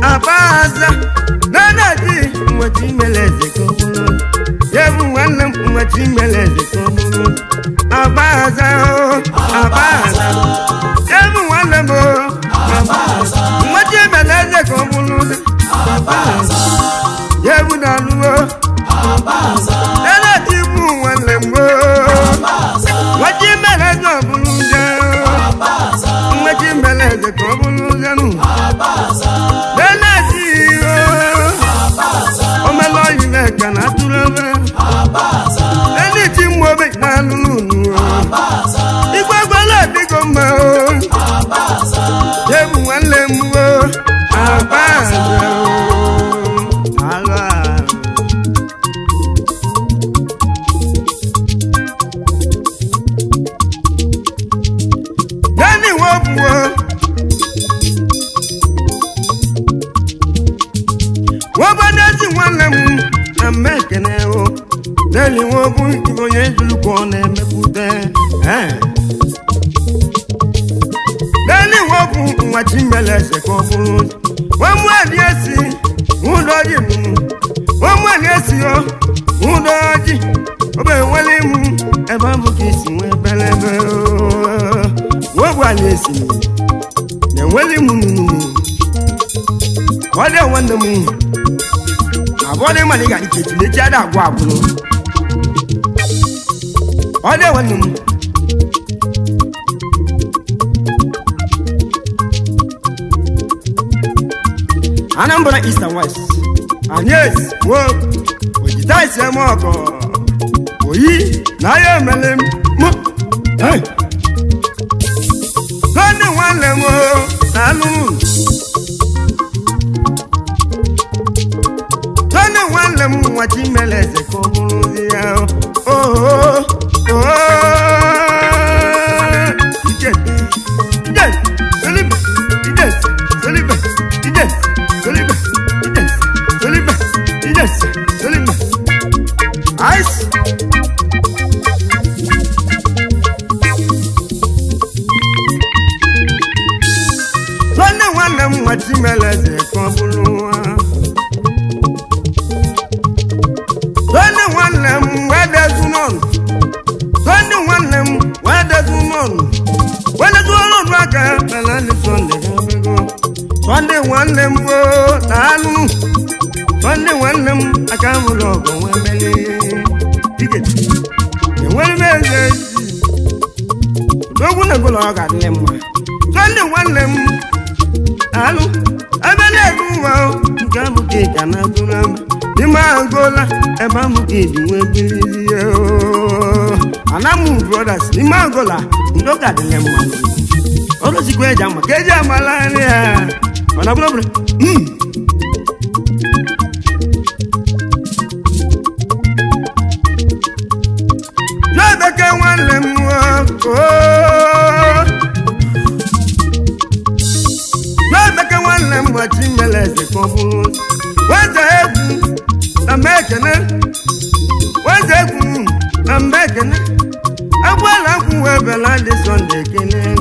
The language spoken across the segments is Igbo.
Abaza, nana di, mwati meleze kukulo. Yebu wanam Mwachimeleze komulu Abaza Abaza Yebu wanemo Abaza Mwachimeleze komulu Abaza Yebu nanuo Abaza Ele tibu wanemo Abaza Mwachimeleze komulu Abaza Mwachimeleze komulu Abaza Ele tibu Abaza Omelo yine kanaturebe Abaza anything mo be na lulu Abaza igbagbola digo ma o Abaza yebu wanle mu o Abaza ala Dani wo bu wo banati wanle mu amekene o Dani wo bu ibonye duluko na emekute Dani wo bu Mwachimeleze komulu Wamu aliesi udoji mu Wamu aliesi o udoji Obe wale mu eba mukisi webelebe Wabu aliesi Ne wale mu Wale wande mu Abole maliga diketu le jada agwa abulu Ode wanum Anambra East and West and yes wo ojita ise moko oyi na ye melem mo Kani wanle mo nanu Kani wanle mo Mwachimeleze komulu ya oh Ice. Mwachimeleze komulu Wedezunon Waka Melani Sunday one them wo Nanu Sunday one them Akamulogo Wemele Ticket Wemele Don't wanna go log at them Sunday one them Nanu Abele Gamuke Kanaduram Nimangola Ebamuke Wemele Anamu brothers Nimangola Look at them Olo sikwe jama keja malania Mana bro Nabeke wanle mwako Nabeke wanle Mwachimeleze komulu Waza ebu na mekene Waza ebu na mekene Agwala kuwebela di Sunday kene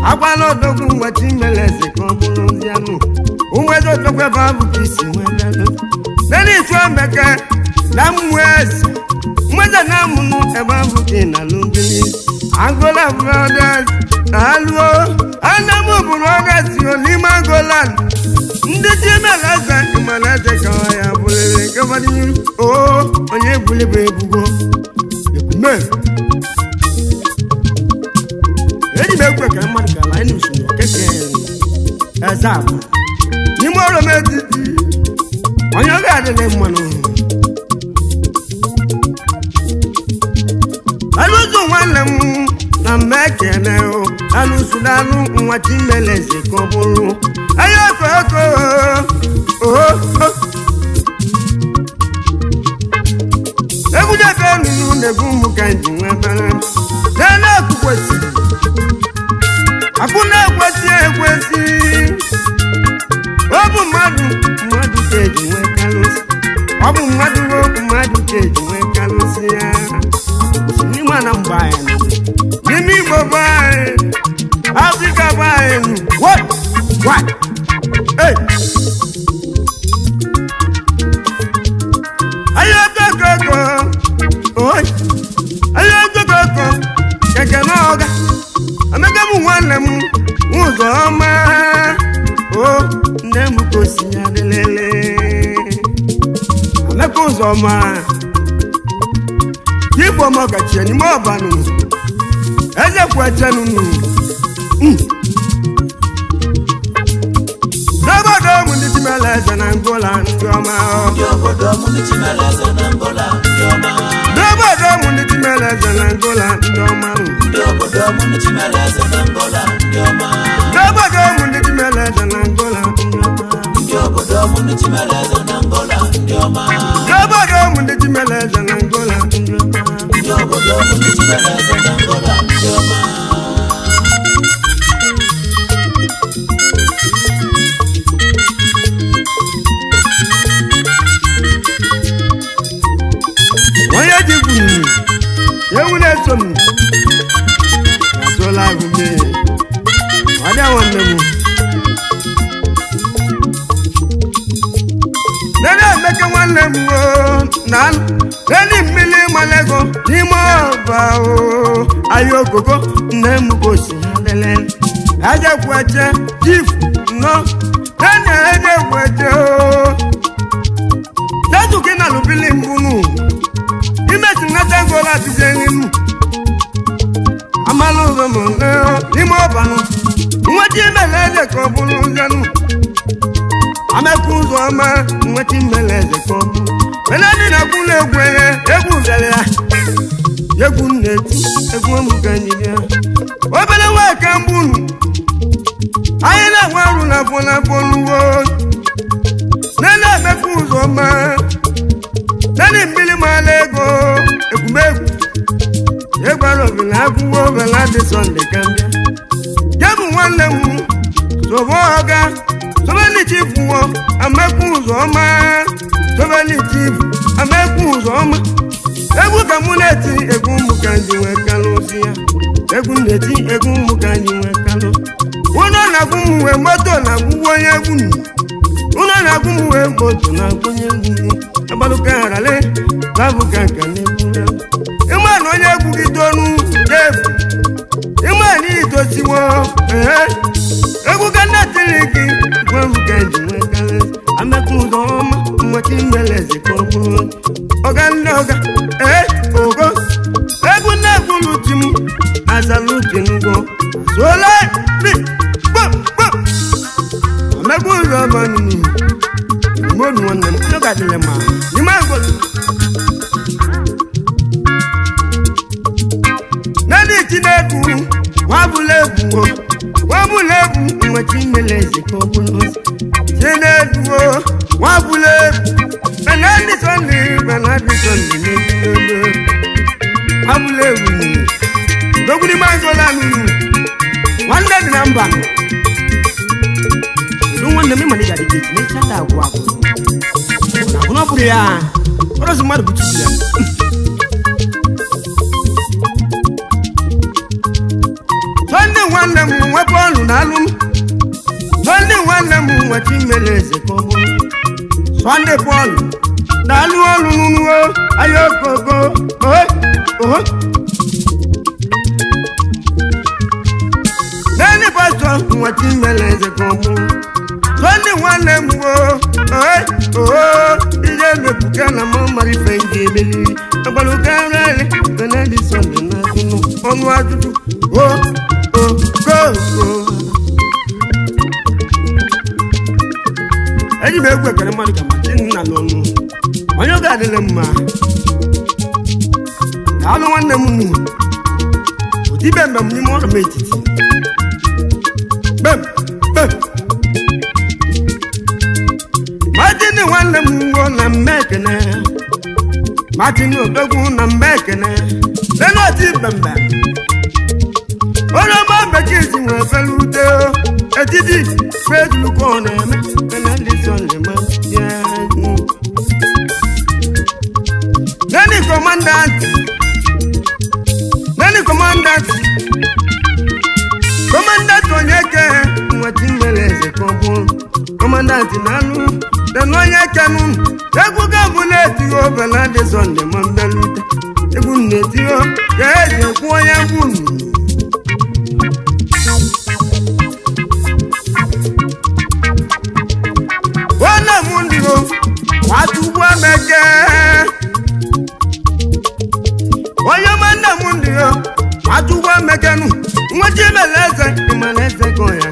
Agwala dogu Mwachimeleze komulu zianu Umwezo tokwe babu kisi mwendano Nani chwa meke na mwezi Mweza na munu ebabu kina lumbili Angola brothers Aluo Anamu brothers Yolima Golan Ndichimeleze Imaleze kawaya bulele Kavadi Oh Onye bulebe bugo Ekume Edi mekwe kama kala Eni usuno keke Ezabu Nimoro metiti Onyoga adele mwano Aluzu wanlemu Na mekene o Alusu danu Mwachimeleze komulu Ayoko Ebuja fenu Negumu kanji webele Nena kukwesi Akuna kwesi Obu madu keji wekalusi Obu madu keji wekalusi Ni mwana mbaya Nimi mbaya Afrika mbaya What? Hey Ayoko Oh ọma Igbo ọma ọkachi n'ime ọbanụ eze kwechenụ n'obodo m ndị timela eze na Angola ndị ọma n'obodo m ndị timela eze na Angola ndị ọma n'obodo m ndị timela eze na Angola ndị ọma n'obodo m ndị timela eze na Angola ndị ọma n'obodo m ndị timela eze na Angola ndị ọma n'obodo m ndị timela eze na Angola ndị ọma n'obodo m ndị timela eze na Angola ndị ọma n'obodo m ndị timela eze na Angola ndị ọma onye ji kwuru ewu na-eso m atụla agụme ọ dị nwanne m nene emeke nwanne m na neni mmiri malego n'ime ọba ahịa okoko nne m gosi adịle ejekweche jif nọ nene ejekweche tezuki na lubili mbunu imesi nata Angola tijeninu amalu romo n'ime ọbanụ nweta imele eze ka ọ bụrụ nzenu amekwu ụzọ ọma nweta imele eze ka ọ bụrụ mena ndị na-akwụla egwu egwu bịara ya egwu na-eti egwu ọmụganyiri ya obere nwa ka mbunu anyị na-enwe ọrụ na afọluwo nene emekwu ụzọ ọma nani mmiri mala ego egwumegwu ịgbara obila akwụkwọ obela dị Sọnde ka mbịa jebụ nwanne m sobo ọga sobelichifuo amekwu ụzọ ọma sobelichifu amekwu ụzọ ọma egwu ka mụ na-eti egwu ụmụ ka ndị nwee kalụ si ya egwu na-eti egwu ụmụ ka ndị nwee kalụ ụlọ na-agwụ m wee moto na-agwụgwọ onye egwu ụlọ na-agwụ m wee moto na-agwụnye egwu agbaluka harale babuka kanebula imana onye egwu gị tonu jefu imana itosiwo egwu ka nnatili gị babuka njiwekale amekwu ụzọ ọma nweta imeleze ka ọ bụrụ ọga ndị ọga ogo egwu na-egwulu ti m azaluti ngwo azuola bi gbo amekwu ụzọ ọma nunu Monu nwanne m ọ ga-adịle mma n'ime Angola nani Chinedu wabụla egwu nweta imele eze ka ọ bụrụ Chinedu wabụla egwu Benadi Sọnde n'ebiolo wabụla egwu n'ogwu n'ime Angola nunu nwanne dị na mba nwanne m ịma na ị ga-adị eji n'echi ada agwụ agwụ na ọ bụrụ ya ọrọzi mmadụ bụ chichi ya Sọnde nwanne m nwepụ ọnụ na alụ m Sọnde nwanne m nweta imele eze ka ọ bụrụ Sọnde Pọlụ na-alụ ọrụ n'ụlọ ahịa okoko nene pastọ nweta imele eze ka ọ bụrụ Sọnde nwanne m ije mebuka na mara ife nke emeli agbaluka nrali Benadi Sọnde na ọnụ ajụjụ eji m egwu ekere mmadụ ka machi nna n'ọnụ onye ọ ga-adịle mma ka alụ nwanne m nnu odibe mgbe m n'ime ọrụ m etiti Martin nwanne m ngwo na mmekene Martin odogwu na mmekene lele oti mbembe onye ọma bekee si nwee fere ute etiti feduluko ọ na-eme Benadi Sọnde ma neni komandant onye ke nweta imele eze ka ọ bụrụ komandant na-alụ dena onye kenu egwu ga-abụ na-etigho Benadi Sọnde ma mbelute egwu na-etigho ka eji ekwu onye egwu nwanne m ndị watu ugbu ameke ndị yo atụgwa mekenu nwachi meleze imaleze ko ya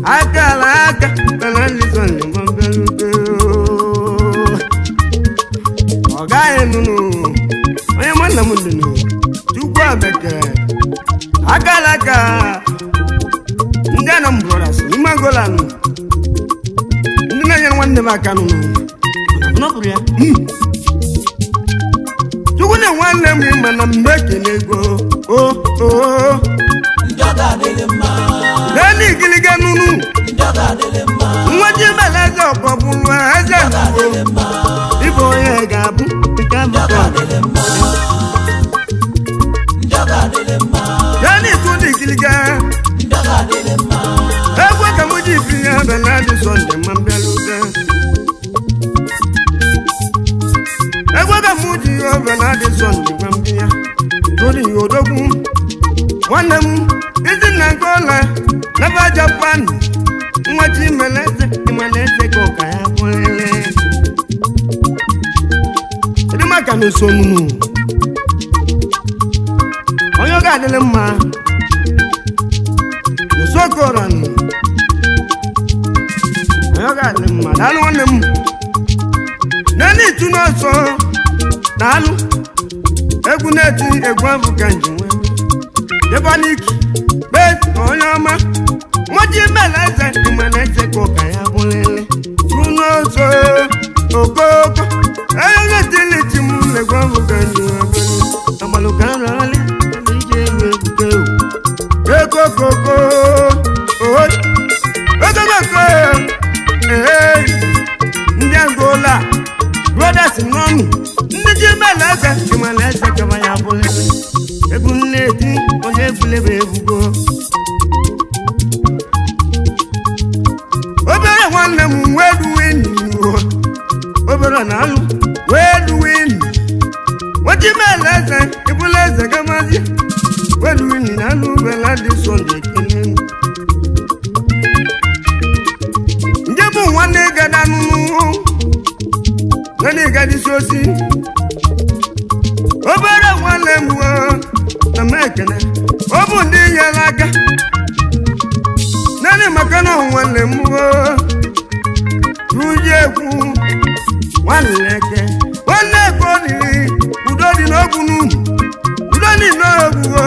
akala aka kana lison mbelute ogaye nunu onye mwana mundunu tukwa beke akala aka ndana mbroras imagolanu ndinanya nwanne maka nunu no buriya tukune nwanne m mana mmekene go Njaga delemma leni gilige nunu Njaga delemma nwaji meleze okobulu eze ibo ye gabu Njaga delemma Njaga delemma leni tudi gilige Njaga delemma egwe kamuji fiya benadi sonde mambelute egwe kamuji yo benadi sonde mambia todi yodogu wanem izina gola naba Japan nwaji meleze ko kaya bolele edima kanu sonu oyo ga dele ma sokoran oyo ga dele ma dalu wanem nani tunoso dalu eguneti egwavu kanji Devanik, bet oyama, moji meleze ko kaya bolele. Tunoso, okoko, ayanga tiliti mule kwa vukanji wabelu. Amalukana ali, alije webukeu. Eko koko, oi, eko koko, Njangola, brothers ngonu, ndiji meleze kaya bolele. Ebuneti onye bulebe ebugo obere nwanne m weduwini obere na alụ weduwini wati meleze ibuleze gamazi weduwini na alụ bela dị sonde kene nje bụ nwanne gada nunu nwanne gadi sosi obere nwanne m na mekene obu ndị nyere aka nani maka na nwanne m ruje ekwu nwanleke nwanne eko nili udo dị n'ogwu n'unu udo dị n'ogwu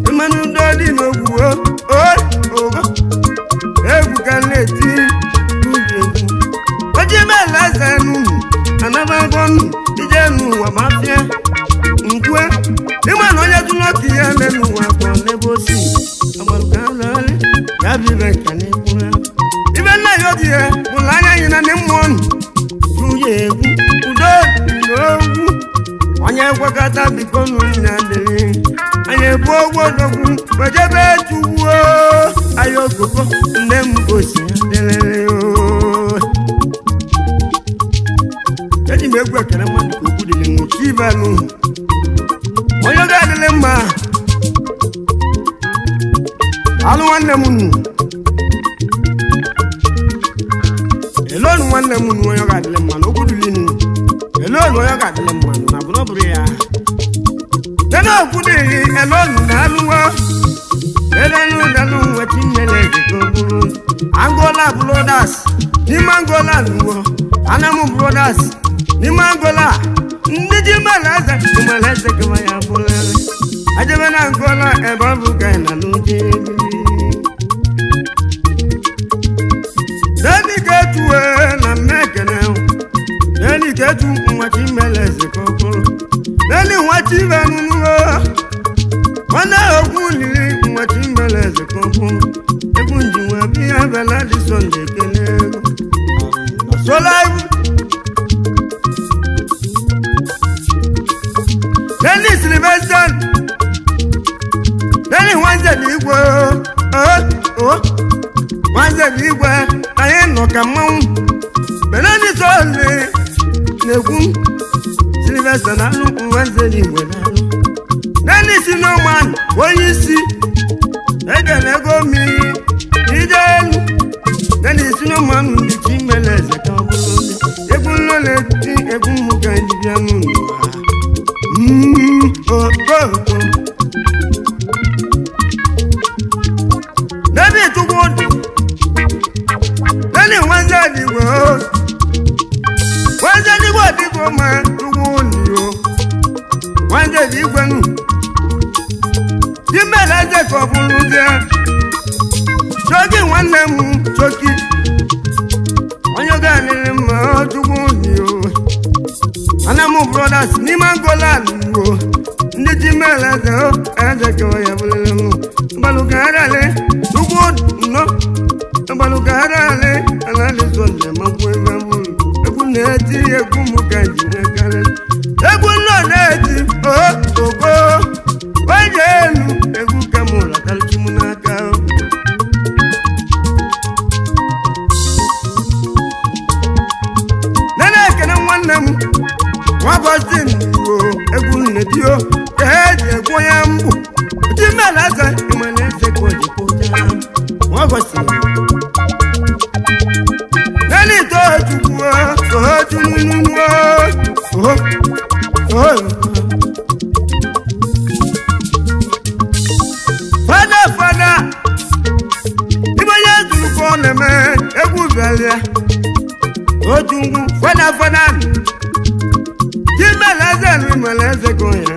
ịmanụ udo dị n'ogwu ogo egwu ka na-eti ruje ekwu oji meleze n'unu anabagonu ije n'ụwa mafia nkwe ịma na onye tụlọka ihe lelu ụwa kpọ n'ebe osi amaruka lọrị ya bibe ka n'ekwura ibe nna ya obi ya bụla anya anyị na ndị mmụọ nụ rụye egwu udo n'ogwu onye gwakọta biko n'ụnya dịrị anyị ebu ogwu odogwu wejebe chugbuo ahịa okoko nne m gosi ya dịrịrị eji m egwu ekele mmadụ ka okwu dịrị nwuchi ibenụ onye ga-adịlị mma alụ nwanne m nnu elonu nwanne m nnu onye ga-adịlị mma na okwu dịrị nnu elonu onye ga-adịlị mma na bụrụ ya tena okwu dịrị elonu na alụwo elenu dalụ nweta nyere ejiko bụrụ Angola brothers n'ime Angola alụwo Anamu brothers n'ime Angola ndị ji meleze kama ya bolele ajebe na Angola ebe ọ bụ ka na n'oje deni ketuwe na mmekene deni ketu nwachi meleze kokoro deni nwachi benunuo nwanne okwu liri nwachi meleze kokoro egwu njiwe biya bela dị sonde kele solaibu Nani Sylvester Nani wanze ligwe wanze ligwe aye no kamau Benani sole negun Sylvester nalu wanze ligwe nalu Nani sino man oyisi egelego mi idelu Nani sino man ndi meleze kabulu egun lole ti egun muka ndi bianu eze ka ọ bụrụzie Choki nwanne m Choki onye ga-anịrị mma ọtụgbu yo Anamu brothers n'ime Angola o ndị ji mere eze ka ọ ya bụrụle m Mbalụgarale tugbu no Mbalụgarale analizo nne makwa ebe mbụrụ egwu na-eti egwu m ka ji nwekarị egwu nọ na-eti oko onye elu egwu ka m latarịchi m n'aka nene ekene nwanne m Wabostin egwu nnedio ka eji egwu ya mbụ ji mere eze ịmana eze ka o ji pụta Wabostin nene itochukwu fada ibe onye zurukwu ọ na-eme egwu bịara otu ngwu fada Jimeleze Meleze goya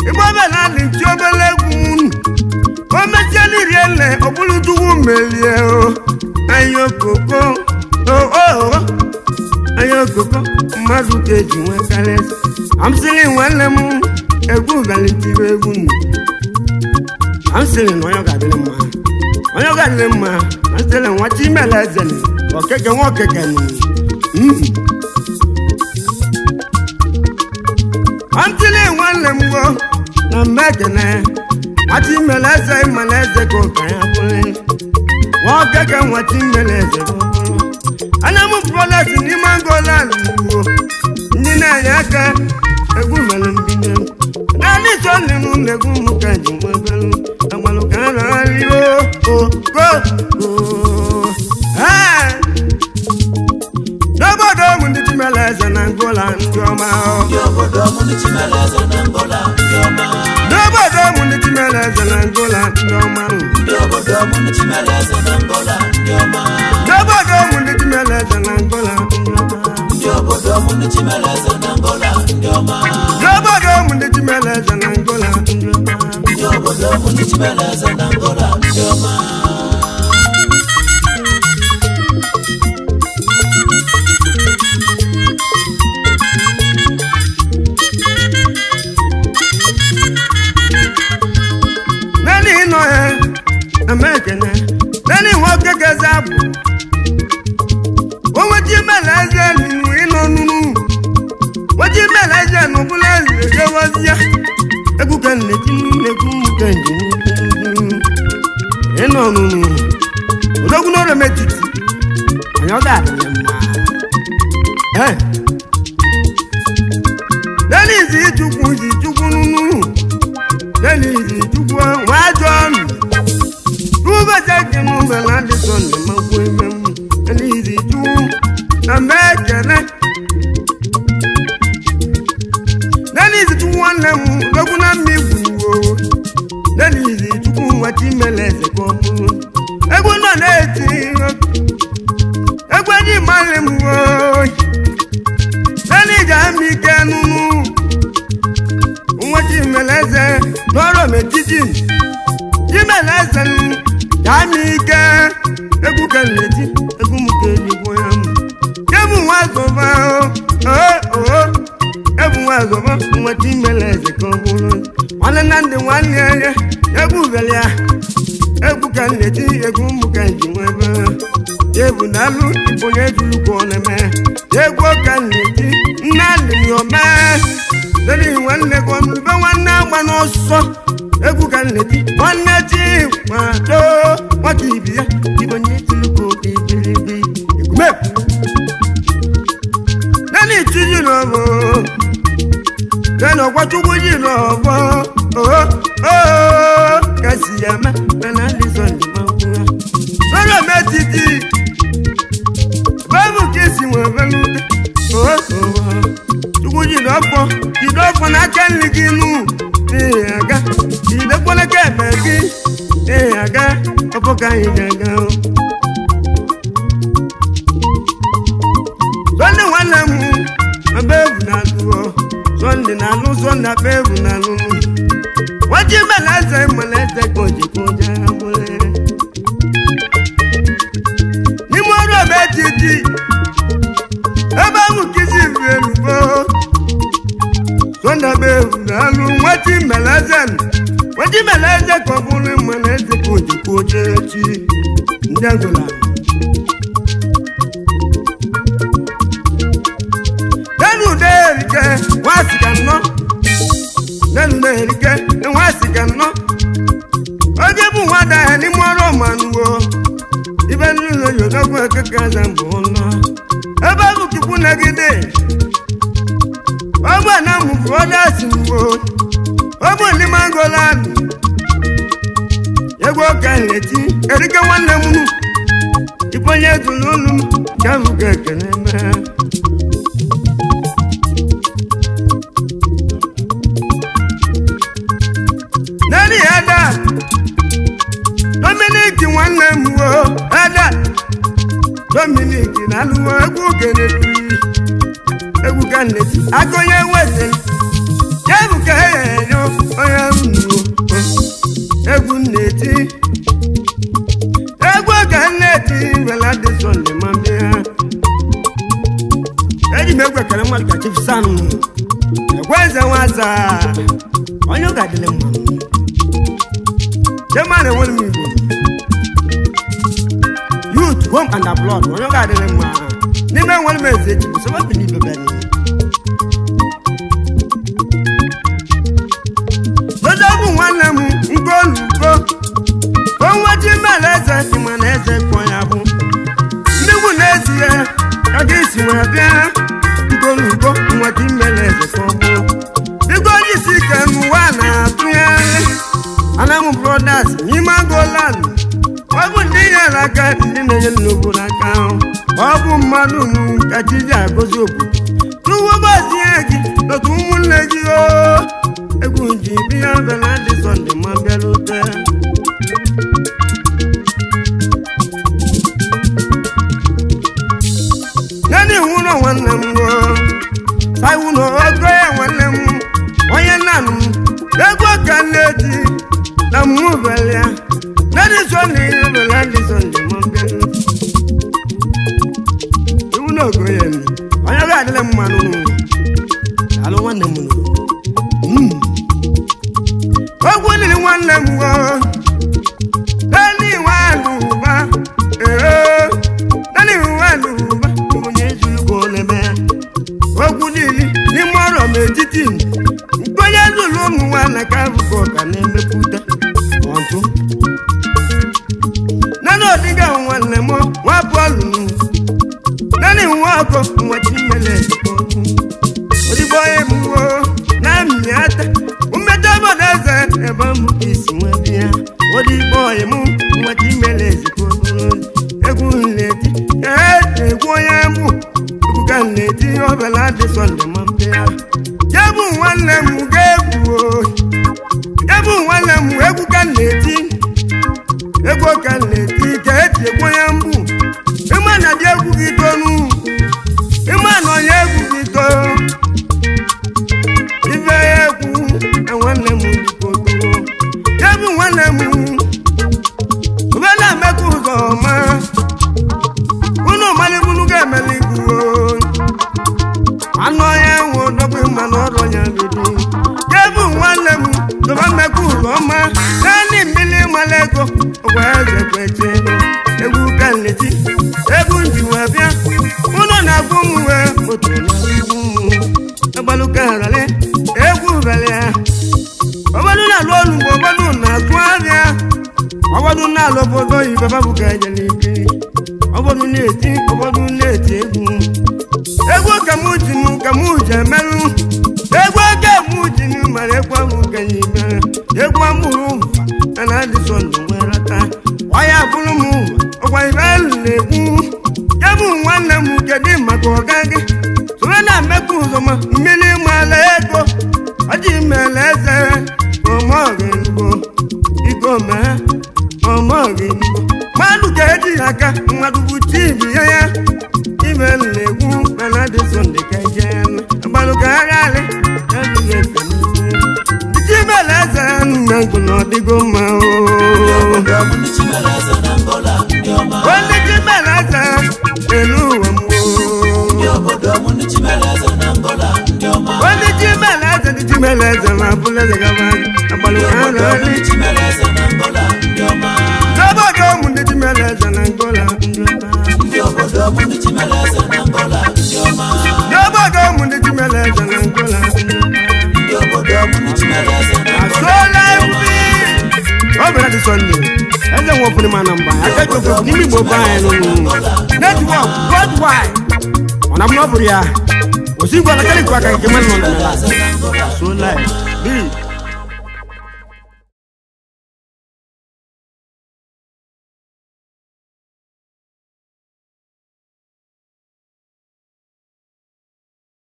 Igbo belali nti obele egwu o metiali riele obulu duwu melie o ayo koko ayo koko mmadụ keji nwe karịsị amsịrị nwanne m egwu galinti egwu m amsịrị na onye ga-adịrị mma amsịrị nwa Jimeleze okeke nwa okeke Antile nwanne m go na mmekene Nwati Meleze Meleze go ka ya bụrụ Nwokeke Nwati Meleze go Ana m brothers n'ime Angola go ndị na-enye aka egwu mere mbido naanị so ndị m na-egwu m ka ji nwebelu agbalụ ka a na-arị N'obodo m ndị Jimeleze na Angola ndị ọma N'obodo m ndị Jimeleze na Angola ndị ọma N'obodo m ndị Jimeleze na Angola ndị ọma N'obodo m ndị Jimeleze na Angola ndị ọma N'obodo m ndị Jimeleze na Angola ndị ọma N'obodo m ndị Jimeleze na Angola ndị ọma N'obodo m ndị Jimeleze na Angola ndị ọma N'obodo m ndị Jimeleze na Angola ndị ọma Americana nani woke gazabu o wati Meleze ninu ino nunu wati Meleze no buleze jawazia egwu kan letinu egwu kanji ino nunu odogun no remetiti anyoda ma nani zi chukwu nunu nani zi chukwu wa John Jackie Melody son ma kwem elizi tu na mekene nanizi tu nwanne m doguna mmigwu nanizi tu Nwati Meleze ko mu egwu no na-eti egwu di male m nani ga mi kenu Nwati Meleze noro metiti Jimeleze Yamika egwu kan leti egwu m ke ni boyam egwu wazoba egwu wazoba Nwati Meleze ko bulu wala nande wani ya egwu belia egwu kan leti egwu m kan jinweba egwu nalu ibonye dulu ko neme egwu kan leti nande yo ma dali wanne ko be wanna gba no so egwu kan leti wanna ji ma do Wakibia, ibonye tuluko ibiribi ikume nani tiji lobo nano kwachukwu ji lobo kasiyama analizo ni makuwa solo metiti babu kesi wabelute chukwu ji lobo na kanliginu aga idekwa na kebegi aga Opoka igaga Sonde wana mu abebu na luo Sonde na lu sonde abebu na lu Nwati Meleze Chimeleze Chimeleze ka ọ bụrụ mmanụ eze ka ojikwa ochechi ndị Angola Erike nwasịga nnọ Nenu Erike nwasịga nnọ oge bụ nwada ya n'ime ọrụ ọmanụwo ibe n'ụlọ yodogwu ekeke aza mbụ nọ ebe bụ Chukwu nagide ọgbà náà mú brothers nwo ọgbà n'ime Angola egwu ọka nleti Erike nwanne m iponye tụrụ olu m ka bụ ka ekene mee Nani Ada Dominic nwanne m wo Ada Dominic na-alụwo egwu kenelu egwu ka nneti akọnye nwete egwu ka eyo onye mnuwo egwu nneti egwu ka nneti wela dị Sunday ma bịa eji m egwu ekere mmadụ ka Chief Sam Ekwenze nwata onye ụka dịle mmanụ Jemane won mi go youth home and abroad won ga de ma ni me won me ze ti so ba fini bebe ni do da bu wan mu ngo lugo o wa ji meleze ti ma na eze ko ya bu ndi bu na ezie ka gi si ma bia ngo lugo wa ji meleze ko bu bigo ji si ka mu wa na tu ya Anamu brothers n'ime Angola ọ bụ ndị nyere aka ndị na-enye n'obodo aka ọ bụ mmadụ ka chi ji agọzi obodo tuwo gọzie gị n'otu ụmụnne gị egwu ji bịa bela dị Sunday ma bịarute nani nwụrụ nwanne m saiwu na ogo ya nwanne m onye nnanụ egwu ka nne-eti na muvelia nani Sunday bela dị Sunday ma bịarute iwu na ogo ya ni onye ga-adịle mmanụ alụ nwanne m ogwu nili nwanne m nani nwaluba nani nwaluba onye zulugo n'ebe ogwu nili n'ime ọrụ m etiti onye zulu ụmụ nwanne ka abụkọ ka na-emepụta ọtụ nani ọdịga nwanne m nwa bọọlụ nani nwa ọkọ nwa Chimele odigbo ebuwo na mmiata umeta bodaze ebe m isi nwebia odigbo emu nwa Chimele egwu nleti egwu onye mbụ egwu ka nleti obela dị Sunday ma mpịa jebu nwanne m ga-egwu jebu nwanne m egwu ka nleti egwu ka nleti ka eti egwu onye mbụ ịma na dị egwu gị tonu ịma na onye egwu gị too ibe egwu na nwanne m dịkoto jebu nwanne m ubela emeka ụzọ ọma unu malibunu ga-emeli igbuo anụ onye nwe dobe mmanụ ọrụ ya bido jebu nwanne m dobe emeka ụzọ ọma naanị mmiri mala ego ọgwa eze kweche egwu ka nleti egwu njiwe bịa ụlọ na-agụ m wee otu na-agụ m agbaluka harale egwu belia obodo na-alụ ọrụ mgbe obodo na-agụ abịa obodo na-alụ obodo ibe babu ka ejele ibi obodo na-eti egwu ka mụ ji emerụ egwu ka mụ ji mara egwu ahụ kenye ibe egwu amụrụ mfa na adị Sunday nwere taa ọya bụrụ m ọgwa ibe na-egwu jebu nwanne m kedu maka ọga gị soro na mmekọ ụzọ ma mmiri mala ego ọjị mele eze ọmọgịnigbo iko mee ọmọgịnigbo mmadụ ka eji aka mmadụ bụ chibie ya ibe na-egwu mana dị Sunday ka eje agbalụ ka aghalị Chimele eze nnegwu na ọdịgo mma onye Chimele eze elu ụwa mgbo onye Chimele eze dị Chimele eze ma bụrụ eze gaba Nali Chimeleze na Angola Ndioma N'obodo m ndị Chimeleze na Angola Ndị obodo m ndị Chimeleze na Angola Ndioma N'obodo m ndị Chimeleze na Angola Ndị obodo m ndị Chimeleze na Asola mfi Obere dị Sunday Eze nwofuni mana mba Aka jofu n'imi Igbo ba anyị nụ Network worldwide Ona m n'ọbụrụ ya Osi ngwa lakali kwa ka nke mmadụ nọ na Asola